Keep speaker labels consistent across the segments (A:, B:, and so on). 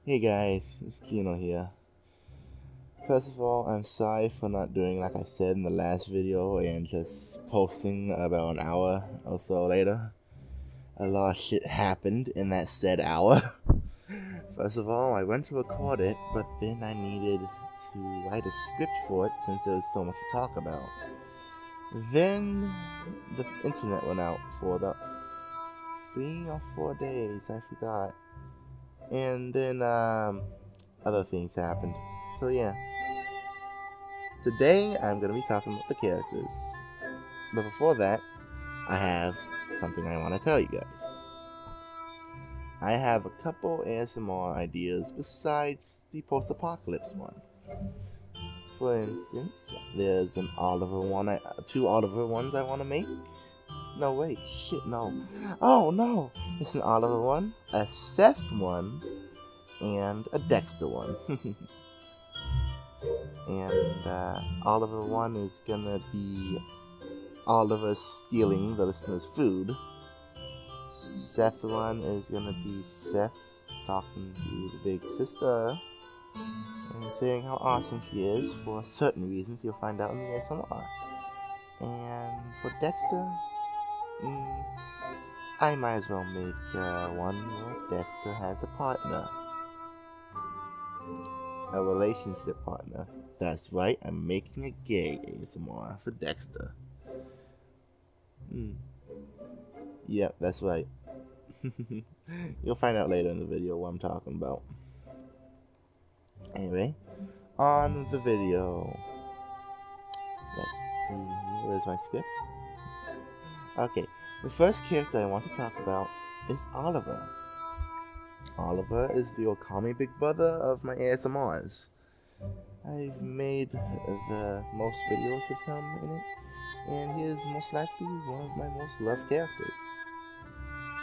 A: Hey guys, it's Kino here. First of all, I'm sorry for not doing like I said in the last video and just posting about an hour or so later. A lot of shit happened in that said hour. First of all, I went to record it, but then I needed to write a script for it since there was so much to talk about. Then the internet went out for about 3 or 4 days, I forgot. And then other things happened. So yeah. Today I'm going to be talking about the characters. But before that, I have something I want to tell you guys. I have a couple ASMR ideas besides the post-apocalypse one. For instance, there's an Oliver one, two Oliver ones I want to make. No, wait, shit, no. Oh, no! It's an Oliver one, a Seth one, and a Dexter one. And Oliver 1 is gonna be Oliver stealing the listener's food. Seth 1 is gonna be Seth talking to the big sister and saying how awesome she is for certain reasons you'll find out in the ASMR. And for Dexter, I might as well make one where Dexter has a partner. A relationship partner. That's right, I'm making a gay ASMR for Dexter. Yep, that's right. You'll find out later in the video what I'm talking about. Anyway, on the video. Let's see, where's my script? Okay, the first character I want to talk about is Oliver. Oliver is the Okami big brother of my ASMRs. I've made the most videos with him in it, and he is most likely one of my most loved characters.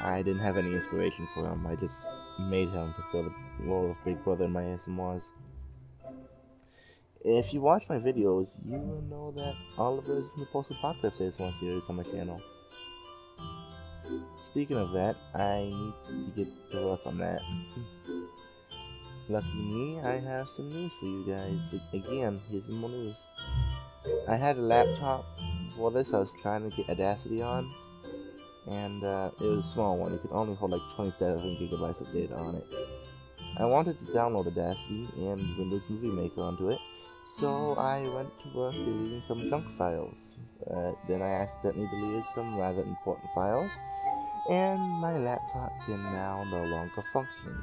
A: I didn't have any inspiration for him, I just made him to fill the role of big brother in my ASMRs. If you watch my videos, you will know that Oliver is in the Post-Apocalypse ASMR series on my channel. Speaking of that, I need to get to work on that. Lucky me, I have some news for you guys. Again, here's some more news. I had a laptop for this. I was trying to get Audacity on, and it was a small one. It could only hold like 27 gigabytes of data on it. I wanted to download Audacity and Windows Movie Maker onto it, so I went to work deleting some junk files. Then I accidentally deleted some rather important files, and my laptop can now no longer function.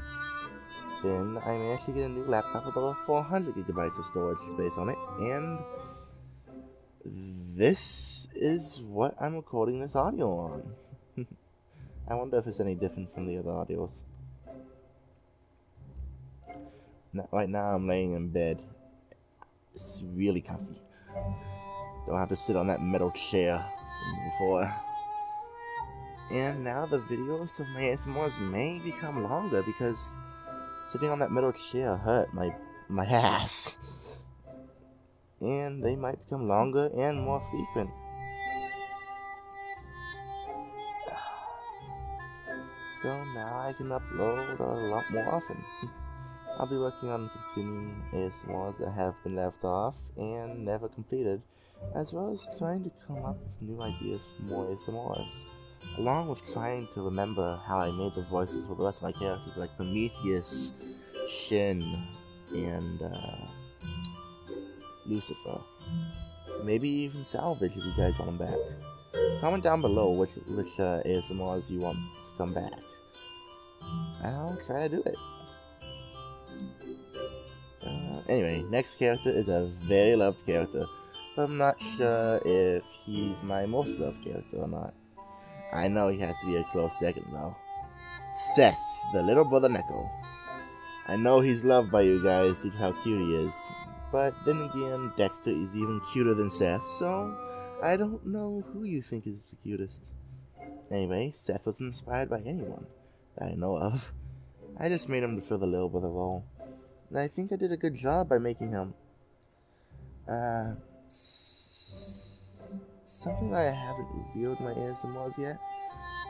A: Then I managed to get a new laptop with over 400 gigabytes of storage space on it, and this is what I'm recording this audio on. I wonder if it's any different from the other audios. Right now I'm laying in bed. It's really comfy. Don't have to sit on that metal chair from before. And now the videos of my ASMRs may become longer because sitting on that metal chair hurt my ass. And they might become longer and more frequent. So now I can upload a lot more often. I'll be working on continuing ASMRs that have been left off and never completed, as well as trying to come up with new ideas for more ASMRs, along with trying to remember how I made the voices for the rest of my characters like Prometheus, Shin, and Lucifer. Maybe even Salvage if you guys want them back. Comment down below which ASMRs you want to come back. I'll try to do it. Anyway, next character is a very loved character, but I'm not sure if he's my most loved character or not. I know he has to be a close second though. Seth, the little brother Neko. I know he's loved by you guys due to how cute he is, but then again, Dexter is even cuter than Seth, so I don't know who you think is the cutest. Anyway, Seth was inspired by anyone that I know of. I just made him to fill the little brother role. And I think I did a good job by making him. Something that I haven't revealed in my ASMRs yet,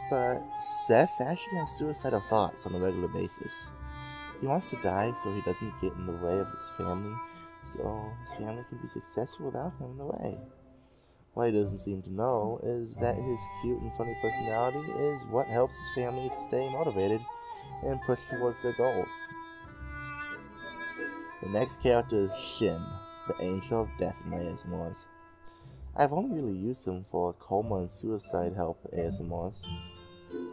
A: but Seth actually has suicidal thoughts on a regular basis. He wants to die so he doesn't get in the way of his family, so his family can be successful without him in the way. What he doesn't seem to know is that his cute and funny personality is what helps his family to stay motivated and push towards their goals. The next character is Shin, the Angel of Death in my ASMRs. I've only really used him for coma and suicide help ASMRs.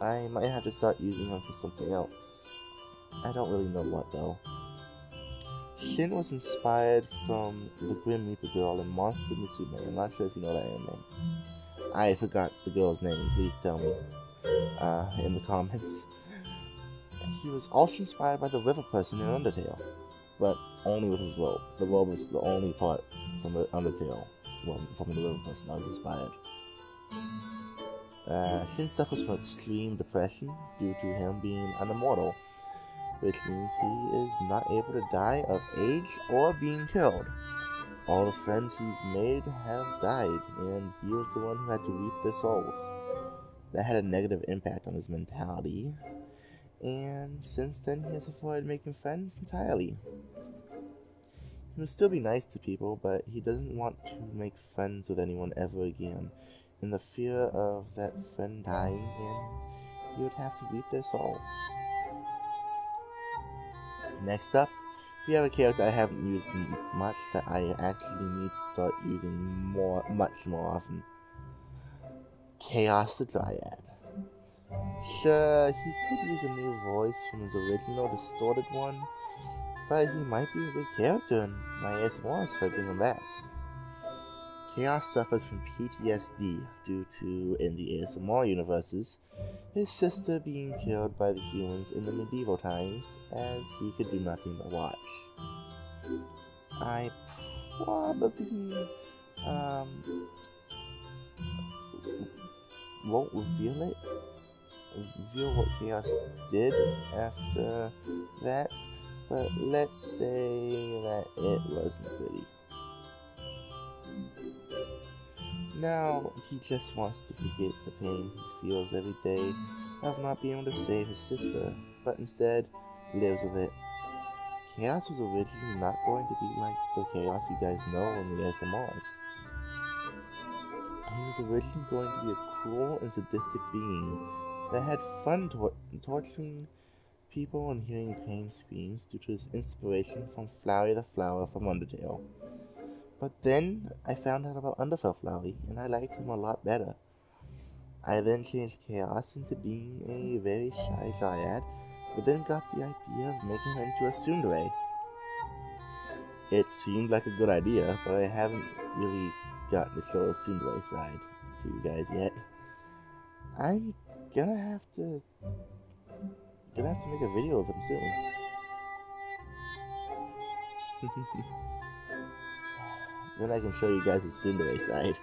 A: I might have to start using him for something else. I don't really know what though. Shin was inspired from the Grim Reaper girl in Monster Musume. I'm not sure if you know that anime. I forgot the girl's name, please tell me in the comments. He was also inspired by the river person in Undertale, but only with his robe. The robe was the only part from the Undertale, from the river person I was inspired. Shin suffers from extreme depression due to him being an immortal, which means he is not able to die of age or being killed. All the friends he's made have died, and he was the one who had to reap their souls. That had a negative impact on his mentality, and since then he has avoided making friends entirely. He will still be nice to people, but he doesn't want to make friends with anyone ever again, in the fear of that friend dying and he would have to reap their soul. Next up, we have a character I haven't used much that I actually need to start using much more often. Chaos the Dryad. Sure, he could use a new voice from his original distorted one, but he might be a good character in my ASMRs if I bring him back. Chaos suffers from PTSD due to, in the ASMR universes, his sister being killed by the humans in the medieval times, as he could do nothing but watch. I probably won't reveal what Chaos did after that, but let's say that it wasn't pretty. Now, he just wants to forget the pain he feels every day of not being able to save his sister, but instead lives with it. Chaos was originally not going to be like the Chaos you guys know in the ASMRs. He was originally going to be a cruel and sadistic being that had fun torturing people and hearing pain screams due to his inspiration from Flowey the Flower from Undertale. But then I found out about Underfell Flowey, and I liked him a lot better. I then changed Chaos into being a very shy Dryad, but then got the idea of making him into a tsundere. It seemed like a good idea, but I haven't really gotten to show a tsundere side to you guys yet. I'm gonna have to make a video of him soon. Then I can show you guys the tsundere side.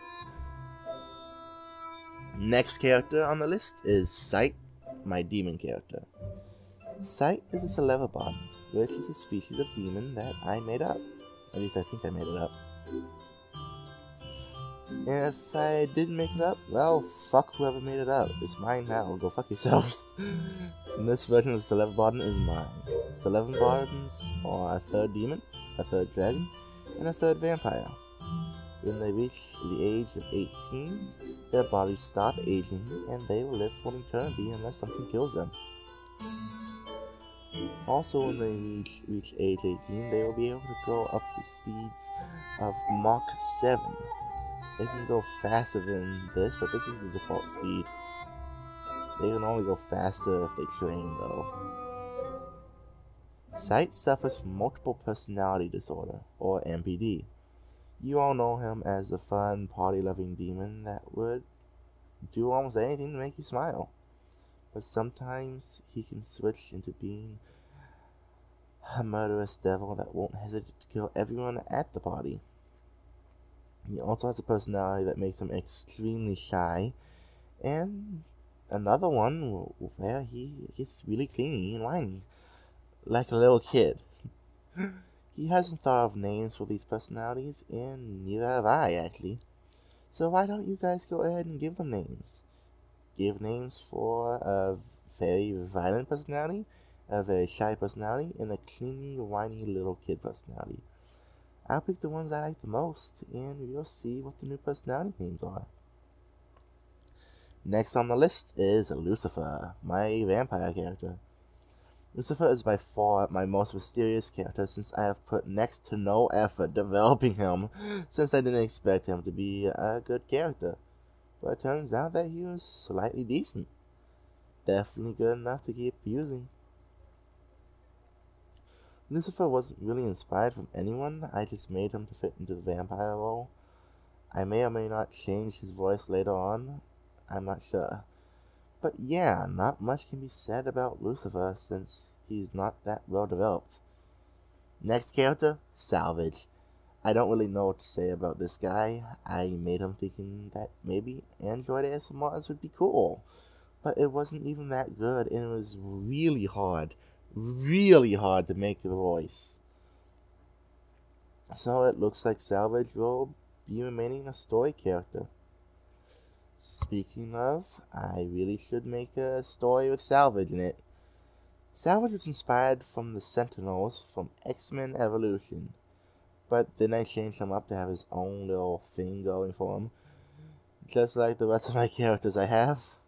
A: Next character on the list is Sight, my demon character. Sight is a Celebarbon, which is a species of demon that I made up. At least I think I made it up. And if I didn't make it up, well, fuck whoever made it up. It's mine now. Go fuck yourselves. And this version of the Celebarbon is mine. Celebarbons are a third demon, a third dragon, and a third vampire. When they reach the age of 18, their bodies stop aging and they will live for eternity unless something kills them. Also, when they reach age 18, they will be able to go up to speeds of Mach 7. They can go faster than this, but this is the default speed. They can only go faster if they train, though. Sight suffers from multiple personality disorder, or MPD. You all know him as a fun, party-loving demon that would do almost anything to make you smile. But sometimes he can switch into being a murderous devil that won't hesitate to kill everyone at the party. He also has a personality that makes him extremely shy, and another one where he gets really clingy and whiny, like a little kid. He hasn't thought of names for these personalities, and neither have I, actually. So why don't you guys go ahead and give them names? Give names for a very violent personality, a very shy personality, and a clingy, whiny little kid personality. I'll pick the ones I like the most, and we'll see what the new personality names are. Next on the list is Lucifer, my vampire character. Lucifer is by far my most mysterious character since I have put next to no effort developing him, since I didn't expect him to be a good character. But it turns out that he was slightly decent. Definitely good enough to keep using. Lucifer wasn't really inspired from anyone, I just made him to fit into the vampire role. I may or may not change his voice later on, I'm not sure. But yeah, not much can be said about Lucifer since he's not that well developed. Next character, Salvage. I don't really know what to say about this guy. I made him thinking that maybe Android ASMRs would be cool. But it wasn't even that good, and it was really hard to make the voice. So it looks like Salvage will be remaining a story character. Speaking of, I really should make a story with Salvage in it. Salvage was inspired from the Sentinels from X-Men Evolution, but then I changed him up to have his own little thing going for him, just like the rest of my characters I have.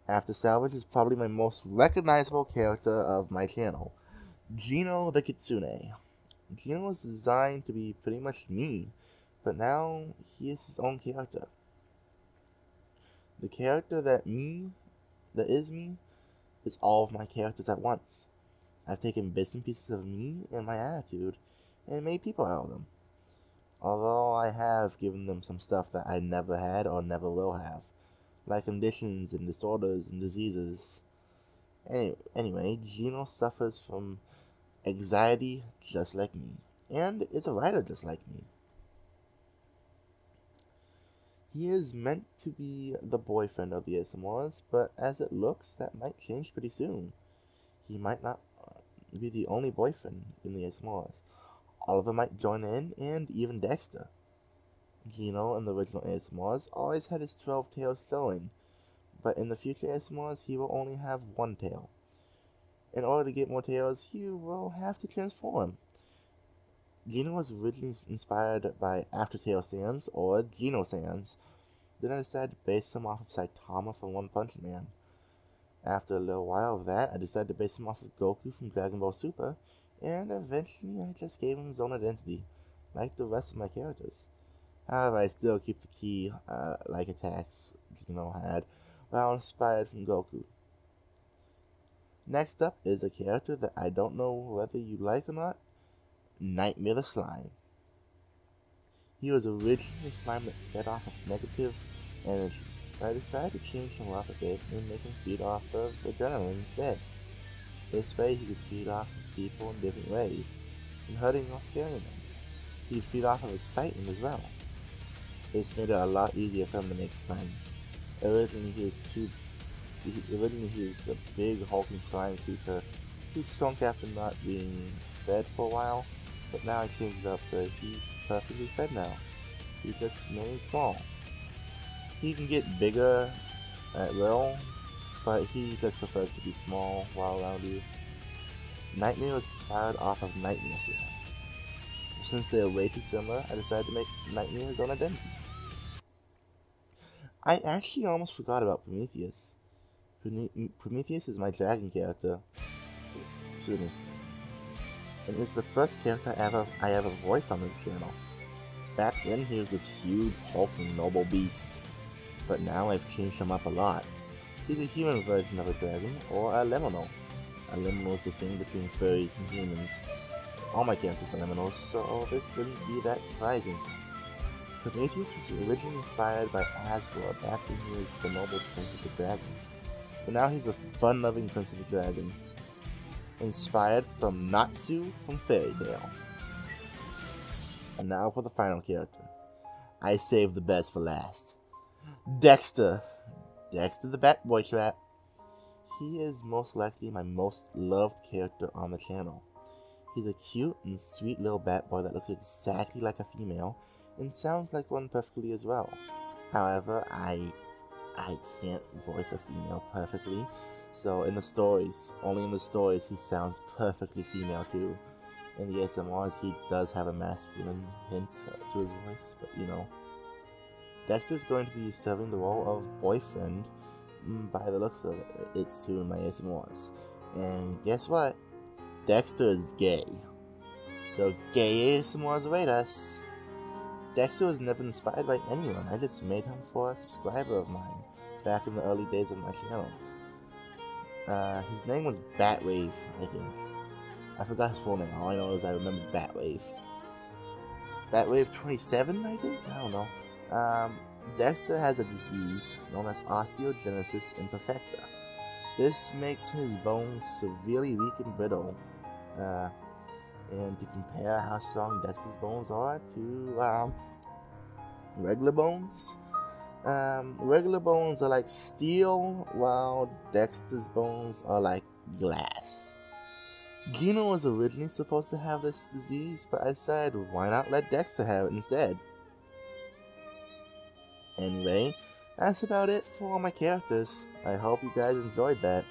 A: After Salvage is probably my most recognizable character of my channel, Gino the Kitsune. Gino was designed to be pretty much me, but now he is his own character. The character that is me, is all of my characters at once. I've taken bits and pieces of me and my attitude, and made people out of them. Although I have given them some stuff that I never had or never will have, like conditions and disorders and diseases. Anyway, Gino suffers from anxiety just like me, and is a writer just like me. He is meant to be the boyfriend of the ASMRs, but as it looks, that might change pretty soon. He might not be the only boyfriend in the ASMRs. Oliver might join in, and even Dexter. Gino in the original ASMRs always had his 12 tails showing, but in the future ASMRs he will only have one tail. In order to get more tails, he will have to transform. Gino was originally inspired by Aftertail Sans, or Geno Sans. Then I decided to base him off of Saitama from One Punch Man. After a little while of that, I decided to base him off of Goku from Dragon Ball Super, and eventually I just gave him his own identity, like the rest of my characters. However, I still keep the key, like attacks Gino had, while inspired from Goku. Next up is a character that I don't know whether you like or not, Nightmare the Slime. He was originally a slime that fed off of negative energy, but I decided to change him up a bit and make him feed off of adrenaline instead. This way he could feed off of people in different ways, and hurting or scaring them. He could feed off of excitement as well. This made it a lot easier for him to make friends. Originally he was a big hulking slime creature who shrunk after not being fed for a while, but now I changed it up that he's perfectly fed now. He just remains small. He can get bigger at will, but he just prefers to be small while around you. Nightmare was inspired off of Nightmare Sans. Since they are way too similar, I decided to make Nightmare his own identity. I actually almost forgot about Prometheus. Prometheus is my dragon character. Excuse me. And is the first character I ever voiced on this channel. Back then he was this huge, hulking, noble beast. But now I've changed him up a lot. He's a human version of a dragon, or a liminal. A liminal is the thing between furries and humans. All my characters are liminals, so this wouldn't be that surprising. Prometheus was originally inspired by Asgore back when he was the noble prince of the dragons. But now he's a fun-loving prince of the dragons. Inspired from Natsu from Fairy Tail. And now for the final character. I saved the best for last. Dexter. Dexter the Bat Boy Trap. He is most likely my most loved character on the channel. He's a cute and sweet little bat boy that looks exactly like a female and sounds like one perfectly as well. However, I can't voice a female perfectly, So in the stories, only in the stories, he sounds perfectly female too. In the ASMRs, he does have a masculine hint to his voice, but you know. Dexter's going to be serving the role of boyfriend by the looks of it soon in my ASMRs. And guess what? Dexter is gay. So gay ASMRs await us. Dexter was never inspired by anyone. I just made him for a subscriber of mine back in the early days of my channels. His name was Batwave, I think. I forgot his full name. All I know is I remember Batwave. Batwave 27, I think? I don't know. Dexter has a disease known as osteogenesis imperfecta. This makes his bones severely weak and brittle. And to compare how strong Dexter's bones are to regular bones, regular bones are like steel, while Dexter's bones are like glass. Gino was originally supposed to have this disease, but I decided why not let Dexter have it instead. Anyway, that's about it for all my characters. I hope you guys enjoyed that.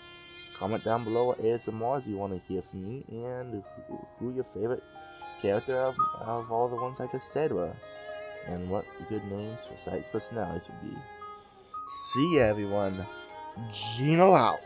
A: Comment down below what ASMRs you want to hear from me, and who your favorite character of all the ones I just said were, and what good names for Sites personalities would be. See ya, everyone. Gino out.